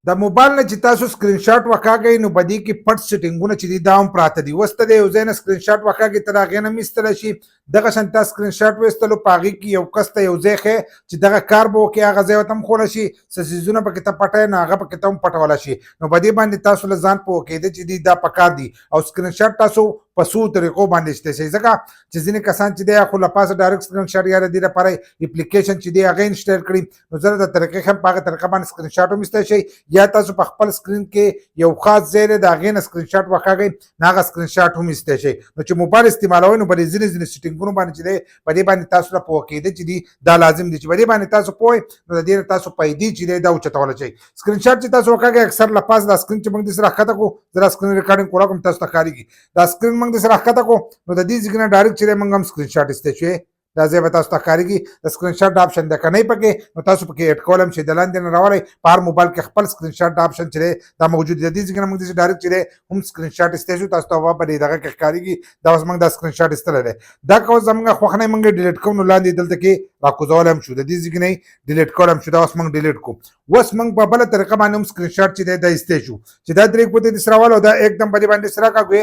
د موبایل نه چې تاسو سکرین شاټ وکاږئ نو په دې کې پټ سیټینګونه چې دي دا هم پراته دي. اوس ته د یو ځای نه سکرین شاټ وکاږئ ته د هغې نه هم ایستلی شي. دغه شان تا سکرین شاټ وایستلو په هغې کې یو کس ته یو ځای ښیې چې دغه کار به وکړي هغه ځای ورته هم ښولی شي. څه څیزونه پکې ته پټوې نو هغه پکې ته هم پټولی شي. نو په دې باندې تاسو له ځان پوه کېده چې دي دا پکار دي او سکرین شاټ تاسو په څو طریقو باندې ایستی شئ ځکه چې ځینې کسان چې دی خو له پاسه ډایرکټ سکرین شاټ یا د دې لپاره اپلیکیشن چې دی هغه انسټال کړي نو زه د طریقې ښیم په هغه طریقه باندې سکرین شاټ هم ایستی شئ یا تاسو په خپل سکرین کې یو خاص ځای دی د هغې نه سکرین شاټ وکاږئ نو هغه سکرین شاټ هم ایستی شئ. نو چې موبایل استعمالوئ نو په دې ځینې سیټینګونو باندې چې دی په دې باندې تاسو له پوه کېده چې دي دا لازم دي چې په دې باندې تاسو پوه نو د دې نه تاسو پیدې چې دی دا اوچتولی شئ. سکرین شاټ چې تاسو وکاږئ اکثر له پاسه دا سکرین چې موږ داسې راښکته کړو زه دا سکرین ریکارډینګ کولی کوم تاسو ته ښکارېږي دا سکرین موږ داسې راښکته کړو نو د دې ځای نه ډایرکټ چې دی موږ هم سکرین شاټ ایستی شوی دا ځای به تاسو ته ښکارېږي د سکرین شاټ آپشن دی که نه پکې نو تاسو پکې اډ کولی هم شئ د لاندې نه راولئ په هر موبایل کې خپل سکرین شاټ آپشن چې دی دا موجود دی. د دې ځای نه موږ داسې ډایرکټ چې دی هم سکرین شاټ ایستی شو تاسو ته په دې دغه کې ښکارېږي دا اوس موږ دا سکرین شاټ ایستلی دی. دا که اوس زموږ خوښ نه موږ یې ډیلیټ کوو نو لاندې دلته کې راکوزولی هم شو د دې ځای نه یې ډیلیټ کولی هم شو دا اوس موږ ډیلیټ کوو. اوس موږ په بله طریقه باندې هم سکرین شاټ چې دی دا ایستی شو چې دا درې ګوتې داسې راولو دا एकदम په دې باندې داسې راکاږو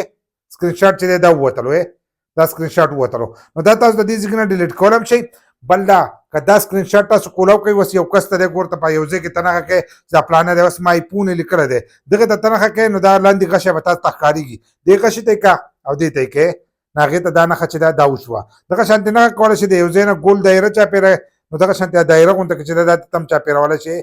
سکرین شاټ چې دی دا ووتلو دا سکرین شاټ ووتلو نو دا تاسو د دې ځای نه ډیلیټ کولی هم شئ. بل دا که دا سکرین شاټ تاسو کولاو کوئ اوس یو کس ته دی ګورته په یو ځای کې ته نښه کوې چې دا پلانه دی اوس ما ایفون یې لیکلی دی دغې ته ته نښه کوې نو دا لاندې غشی به تاسو ته ښکارېږي دې غشي ته یې که او دې ته یې کوې نو هغې ته دا نښه چې دا وشوه. دغه شانتې نښه کولی شئ د یو ځای نه ګول دایره چاپېره نو دغه شانتې دایره غونته کې چې دا ته هم چاپېرولی شئ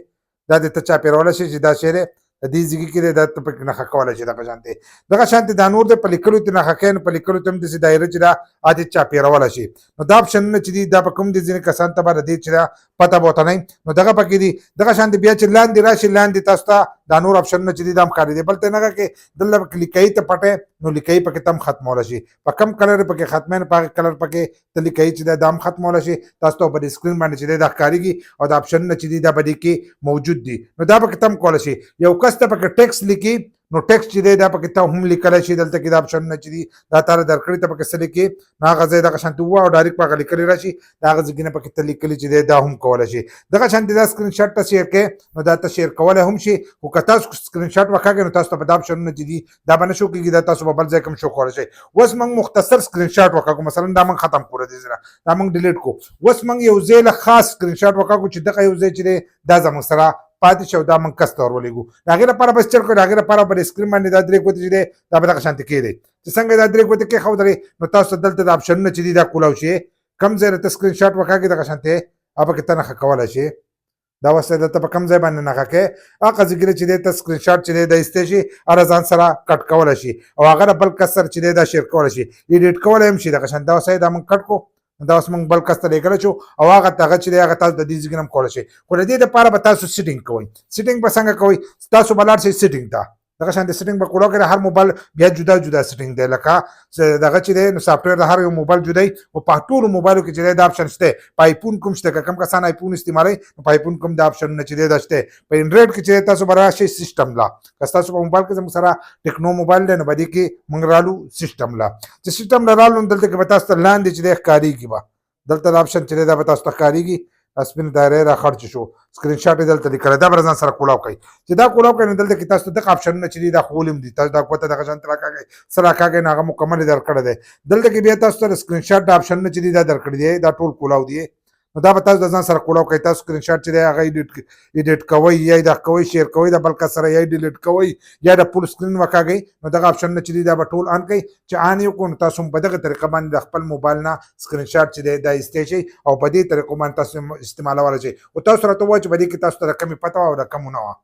دا دې ته چاپېرولی شئ چې دا شی دی د دې ځای کې دی دا ته پکې نښه کولی شي دغه شانتې دا نور دی په لیکلو ته نښه کوې نو په لیکلو ته هم داسې دایره چې دا دې چاپېرولی شي. نو دا اپشنونه چې دي دا په کوم دي ځینې کسانو ته به د دې چې دا پته به ورته نه نو دغه پکې دي. دغه شانتې بیا چې لاندې راشي لاندې تاسو ته دا نور اپشنونه چې دي دا هم ښکارېدي بل ته یې نښه کې دلته پکې لیکایي ته پټی نو لیکایي پکې ته هم ختمولی شي په کم کلر یې پکې ختمی نو په هغې کلر پکې ته لیکایي چې دی دا هم ختمولی شي تاسو ته په دې سکرین باندې چې دی دا ښکارېږي او دا اپشنونه چې دي دا په دې کې موجود دي نو دا پکې ته هم کولی شي. یو کس ته پکې ټیکس لیکي نو ټیکس چې دی دا پکې ته هم لیکلی شي دلته کې دا اپشنونه چې دي دا تاله درکړي ته پکې څه لیکي نو هغه ځای دغه شانتې ووایه او ډایرکټ په هغه لیکلي راشي د هغه ځای نه پکې ته لیکلي چې دی دا هم کولی شي. دغه شانتې دا سکرین شاټ ته شیر کوې نو دا ته شیر کولی هم شي خو که تاسو سکرین شاټ وکاږئ نو تاسو ته به دا اپشنونه چې دي دا به نه شو کېږي دا تاسو به بل ځای کې هم شو کولی شئ. اوس موږ مختصر سکرین شاټ وکاږو مثلا دا موږ ختم کړو دې سره دا موږ ډیلیټ کړو. اوس موږ یو ځای له خاص سکرین شاټ وکاږو چې دغه یو ځای چې دی دا زموږ سره پاتې شي او دا موږ کس ته ورولېږو د هغې لپاره بس چل کړو د هغې لپاره په سکرین باندې دا درې ګوتې چې دی دا به دغه شانتې کېدی چې څنګه دا درې ګوتې کېښودلې نو تاسو دلته د اپشنونه چې دي دا کولاو شي کم ځای ته سکرین شاټ وکاږئ دغه شانتې هغه پکې ته نښه کولی شي دا اوس دلته په کم ځای باندې نښه کوې هغه ځای چې دی ته سکرین شاټ چې دی دا ایستی شي هغه ځان سره کټ کولی شي او هغه بل کس سره چې دی دا شیر کولی شي ایډیټ کولی هم شي دغه شان دا اوس دا موږ کټ کړو دا اوس موږ بل کس ته لیږلی شو او هغه چې دی هغه تاسو د دې ځای نه هم کولی شئ خو د دې دپاره به تاسو سیټینګ کوئ. سیټینګ به څنګه کوئ تاسو به لاړ شئ سیټینګ ته دغه شانتې سیټینګ به کولاو کړئ هر موبایل بیا جدا جدا سیټینګ دی لکه دغه چې دی نو سافټویر د هر یو موبایل جدا وي او په ټولو موبایلو کې چې دی دا اپشن شته په آیفون کوم شته که کم کسان آیفون استعمالوي نو په آیفون کوم دا اپشنونه چې دی دا شته په انډرایډ کې چې تاسو به راشئ سیسټم لا که ستاسو په موبایل کې زموږ سره ټیکنو موبایل دی نو په دې کې موږ رالو سیسټم لا چې سیسټم لا رالو نو دلته کې به تاسو ته لاندې چې دی ښکارېږي به دلته دا اپشن چې دی دا به تاسو ته ښکارېږي سپین دایره را خرڅ شو سکرین شاټ یې دلته لیکلی دا به ځان سره کولاو کوئ چې دا کولاو کوئ نو دلته کې تاسو ته دغه اپشنونه چې دي دا ښوولي هم دي تاسو دا ګوته دغه شانتې راکاږئ څه راکاږئ نو هغه مکمل یې درکړی دی دلته کې بیا تاسو ته سکرین شاټ اپشنونه چې دي دا درکړي دي دا ټول کولاو دي نو دا به تاسو د ځان سره کولاو کوئ تاسو سکرین شاټ چې دی هغه ایډیټ کوئ یا یې دغه کوئ شیر کوئ د بل کس سره یا یې ډیلیټ کوئ یا د فول سکرین وکاږئ نو دغه اپشنونه چې دي دا به ټول آن کړئ چې آن یې وکړو نو تاسو هم په دغه طریقه باندې د خپل موبایل نه سکرین شاټ چې دی دا ایستی شئ او په دې طریقو باندې تاسو استعمالولی شئ او تاسو راته ووایئ چې په دې کې تاسو ته د کمې پته وه او د کمو نه وه.